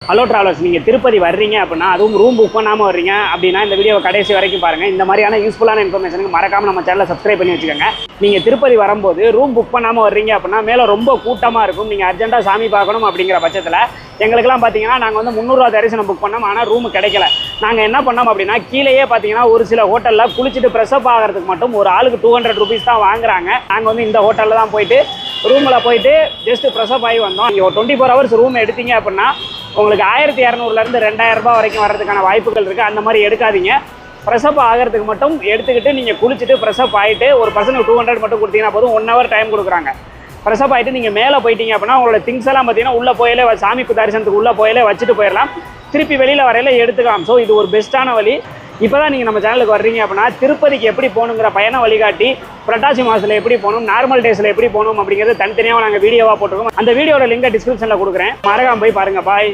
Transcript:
Hello travellers, நீங்கள் திருப்பதி வர்றீங்க அப்படின்னா, அதுவும் ரூம் புக் பண்ணாமல் வர்றீங்க அப்படின்னா இந்த வீடியோவை கடைசி வரைக்கும் பாருங்கள். இந்த மாதிரியான யூஸ்ஃபுல்லான இன்ஃபர்மேஷனுக்கு மறக்காமல் நம்ம சேனலை சப்ஸ்கிரைப் பண்ணி வச்சுக்கோங்க. நீங்கள் திருப்பதி வரும்போது ரூம் புக் பண்ணாமல் வர்றீங்க அப்படின்னா மேலே ரொம்ப கூட்டமாக இருக்கும். நீங்கள் அர்ஜென்ட்டாக சாமி பார்க்கணும் அப்படிங்கிற பட்சத்தில் எங்களுக்கெல்லாம் பார்த்தீங்கன்னா நாங்கள் வந்து 300 ரூபா தரிசனம் புக் பண்ணோம். ஆனால் ரூம் கிடைக்கல. நாங்கள் என்ன பண்ணோம் அப்படின்னா, கீழேயே பார்த்தீங்கன்னா ஒரு சில ஹோட்டலில் குளிச்சுட்டு ப்ரெஸ்அப் ஆகிறதுக்கு மட்டும் ஒரு ஆளுக்கு 200 ருபீஸ் தான் வாங்குறாங்க. நாங்கள் வந்து இந்த ஹோட்டலில் தான் போயிட்டு ரூமில் போயிட்டு ஜஸ்ட் ப்ரெஸ்அப் ஆகி வந்தோம். நீங்கள் ஒரு 24 ஹவர்ஸ் ரூம் எடுத்தீங்க அப்படின்னா உங்களுக்கு 1200லேருந்து 2000 ரூபாய் வரைக்கும் வர்றதுக்கான வாய்ப்புகள் இருக்குது. அந்த மாதிரி எடுக்காதீங்க. ப்ரெஸ்அப் ஆகிறதுக்கு மட்டும் எடுத்துக்கிட்டு நீங்கள் குளிச்சுட்டு ப்ரெஸ்அப் ஆகிட்டு ஒரு பர்சனுக்கு 200 மட்டும் கொடுத்தீங்கன்னா போதும். 1 ஹவர் டைம் கொடுக்குறாங்க. ப்ரெஸ்அப் ஆகிட்டு நீங்கள் மேலே போயிட்டீங்க அப்படின்னா உங்களோட திங்ஸ் எல்லாம் பார்த்தீங்கன்னா உள்ளே போயிலே சாமி தரிசனத்துக்கு உள்ளே போயிலே வச்சுட்டு போயிடலாம். திருப்பி வெளியில் வரையில எடுத்துக்கலாம். ஸோ இது ஒரு பெஸ்ட்டான வழி. இப்போ தான் நீங்கள் நம்ம சேனலுக்கு வர்றீங்க அப்படின்னா திருப்பதிக்கு எப்படி போகணுங்கிற பயண வழிகாட்டி, புரட்டாசி மாதத்தில் எப்படி போகணும், நார்மல் டேஸில் எப்படி போகணும் அப்படிங்கிறது தனித்தனியாக நாங்கள் வீடியோவாக போட்டிருக்கோம். அந்த வீடியோட லிங்கை டிஸ்கிரிப்ஷனில் கொடுக்குறேன். மறக்காம போய் பாருங்கள். பாய்.